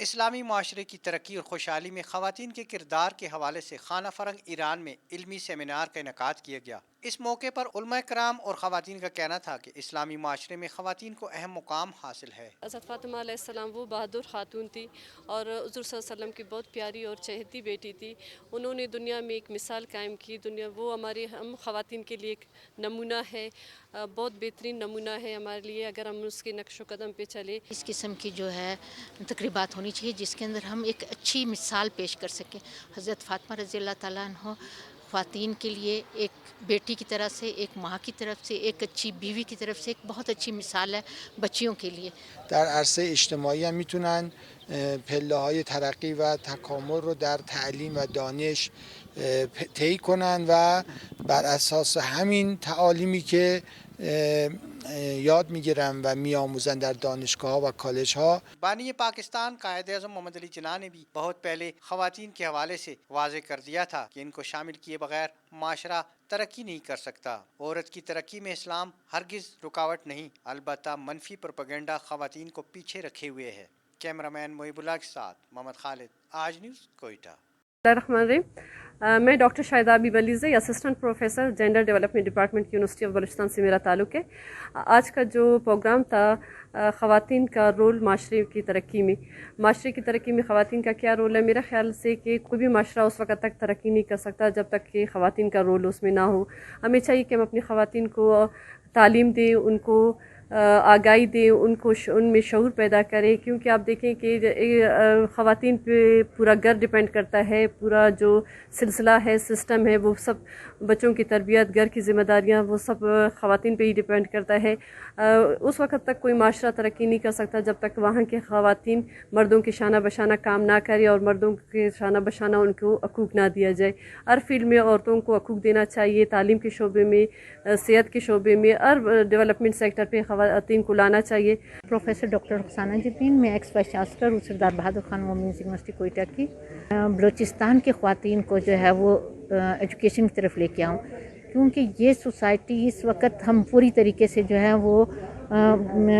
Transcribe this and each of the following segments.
اسلامی معاشرے کی ترقی اور خوشحالی میں خواتین کے کردار کے حوالے سے خانہ فرنگ ایران میں علمی سیمینار کا انعقاد کیا گیا۔ اس موقع پر علماء کرام اور خواتین کا کہنا تھا کہ اسلامی معاشرے میں خواتین کو اہم مقام حاصل ہے۔ حضرت فاطمہ علیہ السلام وہ بہادر خاتون تھی اور حضور صلی اللہ علیہ وسلم کی بہت پیاری اور چہیتی بیٹی تھی۔ انہوں نے دنیا میں ایک مثال قائم کی، وہ ہماری ہم خواتین کے لیے ایک نمونہ ہے، بہت بہترین نمونہ ہے ہمارے لیے اگر ہم اس کے نقش و قدم پہ چلے۔ اس قسم کی جو ہے تقریبات ہونی چاہیے جس کے اندر ہم ایک اچھی مثال پیش کر سکیں۔ حضرت فاطمہ رضی اللہ تعالیٰ عنہ خواتین کے لیے ایک بیٹی کی طرح سے، ایک ماں کی طرف سے، ایک اچھی بیوی کی طرف سے ایک بہت اچھی مثال ہے بچیوں کے لیے۔ در عرصه اجتماعی هم میتونن پله‌های ترقی و تکامل رو در تعلیم و دانش طی کنن و بر اساس همین تعالیمی که یاد میگیرن و میآموزن در دانشگاه‌ها و کالج‌ها۔ بانی پاکستان قائد اعظم محمد علی جناح نے بھی بہت پہلے خواتین کے حوالے سے واضح کر دیا تھا کہ ان کو شامل کیے بغیر معاشرہ ترقی نہیں کر سکتا۔ عورت کی ترقی میں اسلام ہرگز رکاوٹ نہیں، البتہ منفی پروپیگنڈا خواتین کو پیچھے رکھے ہوئے ہے۔ کیمرہ مین محب اللہ کے ساتھ محمد خالد، آج نیوز، کوئٹہ۔ الرحمن الرحیم، میں doctor Shahida Habib Alizai, assistant professor gender development department university of Balochistan سے میرا تعلق ہے۔ آج کا جو پروگرام تھا خواتین کا رول معاشرے کی ترقی میں خواتین کا کیا رول ہے، میرا خیال سے کہ کوئی بھی معاشرہ اس وقت تک ترقی نہیں کر سکتا جب تک کہ خواتین کا رول اس میں نہ ہو۔ ہمیں چاہیے کہ ہم اپنی خواتین کو تعلیم دیں، ان کو آگاہی دیں، ان میں شعور پیدا کریں، کیونکہ آپ دیکھیں کہ خواتین پہ پورا گھر ڈیپینڈ کرتا ہے، پورا جو سلسلہ ہے، سسٹم ہے، وہ سب بچوں کی تربیت، گھر کی ذمہ داریاں، وہ سب خواتین پہ ہی ڈیپینڈ کرتا ہے۔ اس وقت تک کوئی معاشرہ ترقی نہیں کر سکتا جب تک وہاں کے خواتین مردوں کے شانہ بشانہ کام نہ کرے اور مردوں کے شانہ بشانہ ان کو حقوق نہ دیا جائے۔ ہر فیلڈ میں عورتوں کو حقوق دینا چاہیے، تعلیم کے شعبے میں، صحت کے شعبے میں، ہر ڈیولپمنٹ سیکٹر پہ خواتین کو لانا چاہیے۔ پروفیسر ڈاکٹر رخسانہ جبرین، میں ایکس وائس چانسلر ہوں سردار بہادر خان وومنز یونیورسٹی کوئٹہ کی۔ بلوچستان کی خواتین کو جو ہے وہ ایجوکیشن کی طرف لے کے آؤں، کیونکہ یہ سوسائٹی اس وقت ہم پوری طریقے سے جو ہے وہ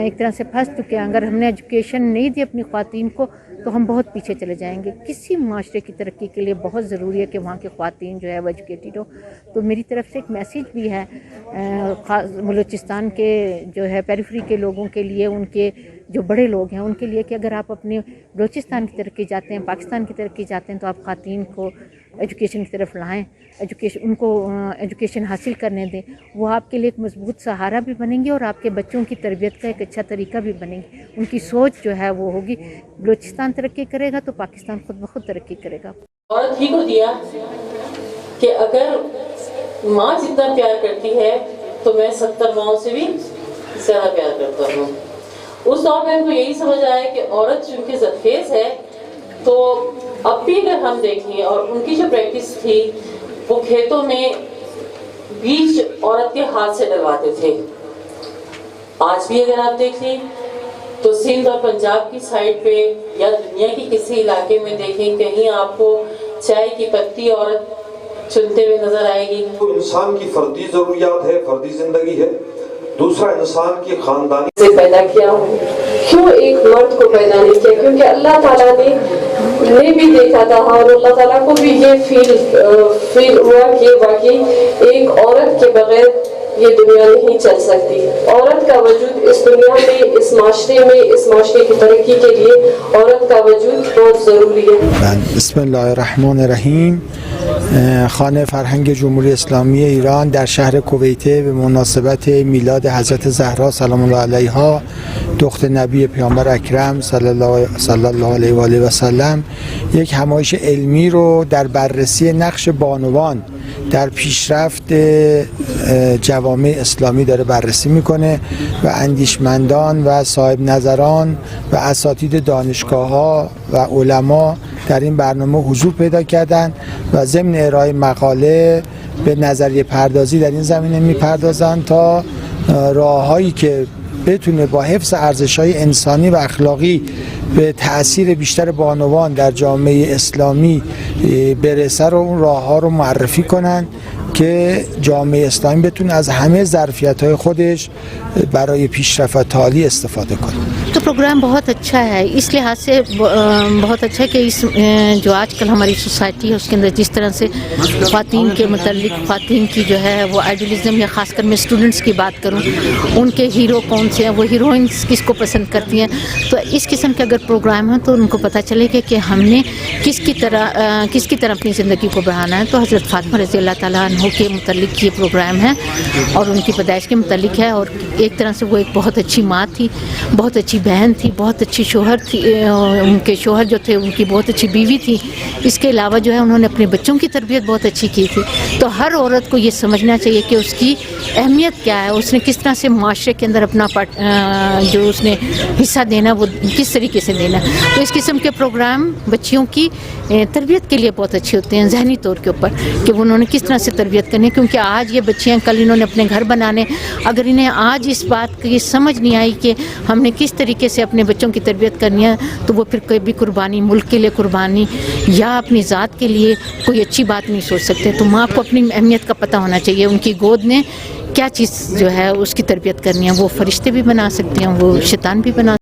ایک طرح سے پھنس چکے ہیں۔ اگر ہم نے ایجوکیشن نہیں دی اپنی خواتین کو تو ہم بہت پیچھے چلے جائیں گے۔ کسی معاشرے کی ترقی کے لیے بہت ضروری ہے کہ وہاں کی خواتین جو ہے وہ ایجوکیٹڈ ہو۔ تو میری طرف سے ایک میسیج بھی ہے بلوچستان کے جو ہے پیریفری کے لوگوں کے لیے، ان کے جو بڑے لوگ ہیں ان کے لیے، کہ اگر آپ اپنے بلوچستان کی ترقی چاہتے ہیں، پاکستان کی ترقی چاہتے ہیں، تو آپ خواتین کو ایجوکیشن کی طرف لائیں، ان کو ایجوکیشن حاصل کرنے دیں۔ وہ آپ کے لیے ایک مضبوط سہارا بھی بنیں گی اور آپ کے بچوں کی تربیت کا ایک اچھا طریقہ بھی بنے گی۔ ان کی سوچ جو ہے وہ ہوگی، بلوچستان ترقی کرے گا تو پاکستان خود بخود ترقی کرے گا۔ عورت ہی کو دیا کہ اگر ماں جتنا پیار کرتی ہے تو میں 70 ماؤں سے بھی زیادہ پیار کرتا ہوں۔ اس دور میں ہم کو یہی سمجھ آیا کہ عورت چونکہ زدخیز ہے، تو اب بھی اگر ہم دیکھیں اور ان کی جو پریکٹس تھی، وہ کھیتوں میں بیج عورت کے ہاتھ سے ڈلواتے تھے۔ آج بھی اگر آپ دیکھیں تو سندھ اور پنجاب کی سائڈ پہ یا دنیا کی کسی علاقے میں دیکھیں، کہیں آپ کو چائے کی پتی عورت چنتے ہوئے نظر آئے گی۔ انسان کی فردی ضروریات ہے، فردی زندگی ہے، دوسرا انسان کی خاندانی سے پیدا کیا ہوں۔ کیوں ایک مرد کو پیدا نہیں کیا؟ کیونکہ اللہ تعالیٰ نے بھی دیکھا تھا اور اللہ تعالیٰ کو بھی یہ فیل ہوا کہ واقعی ایک عورت کے بغیر یہ دنیا نہیں چل سکتی۔ عورت کا وجود اس دنیا میں، اس معاشرے کی ترقی کے لیے عورت کا وجود بہت ضروری ہے۔ بسم الله الرحمن الرحیم۔ خانه فرهنگ جمهوری اسلامی ایران در شهر کویته به مناسبت میلاد حضرت زهرا سلام الله علیها، دختر نبی پیامبر اکرم صلی الله علیه و آله و سلم، یک همایش علمی رو در بررسی نقش بانوان در پیشرفت جوامع اسلامی داره بررسی میکنه و اندیشمندان و صاحب نظران و اساتید دانشگاه‌ها و علما در این برنامه حضور پیدا کردن و ضمن ارائه مقاله به نظریه پردازی در این زمینه میپردازن تا راههایی که بتونه با حفظ ارزش‌های انسانی و اخلاقی به تأثیر بیشتر بانوان در جامعه اسلامی برسه رو اون راه‌ها رو معرفی کنن که جامعه اسلامی بتونه از همه ظرفیت‌های خودش برای پیشرفت و تعالی استفاده کنه. تو پروگرام بہت اچھا ہے، اس لحاظ سے بہت اچھا ہے کہ اس جو آج کل ہماری سوسائٹی ہے اس کے اندر جس طرح سے خواتین کے متعلق خواتین کی جو ہے وہ آئیڈیلزم، یا خاص کر میں اسٹوڈنٹس کی بات کروں، ان کے ہیرو کون سے ہیں، وہ ہیروئنس کس کو پسند کرتی ہیں، تو اس قسم کے اگر پروگرام ہیں تو ان کو پتہ چلے گا کہ ہم نے کس کی طرح اپنی زندگی کو بڑھانا ہے. تو حضرت فاطمہ رضی اللہ تعالیٰ عنہ کے متعلق یہ پروگرام ہے اور ان کی پیدائش کے متعلق ہے، اور ایک طرح سے وہ ایک بہت اچھی ماں تھی، بہت اچھی بہن تھی، بہت اچھی شوہر تھی، ان کے شوہر جو تھے ان کی بہت اچھی بیوی تھی. اس کے علاوہ جو ہے انہوں نے اپنے بچوں کی تربیت بہت اچھی کی تھی. تو ہر عورت کو یہ سمجھنا چاہیے کہ اس کی اہمیت کیا ہے، اس نے کس طرح سے معاشرے کے اندر اپنا جو اس نے حصہ دینا وہ کس طریقے سے دینا. تو اس قسم کے پروگرام بچیوں کی تربیت کے لیے بہت اچھے ہوتے ہیں ذہنی طور کے اوپر، کہ انہوں نے کس طرح سے تربیت کرنی ہے. کیونکہ آج یہ بچیاں کل انہوں نے اپنے گھر بنانے، اگر انہیں آج اس بات کی سمجھ نہیں آئی کہ ہم نے کس طریقے سے اپنے بچوں کی تربیت کرنی ہے، تو وہ پھر کوئی بھی قربانی، ملک کے لیے قربانی یا اپنی ذات کے لیے کوئی اچھی بات نہیں سوچ سکتے. تو ماں کو اپنی اہمیت کا پتہ ہونا چاہیے، ان کی گود نے کیا چیز جو ہے اس کی تربیت کرنی ہے. وہ فرشتے بھی بنا سکتے ہیں، وہ شیطان بھی بنا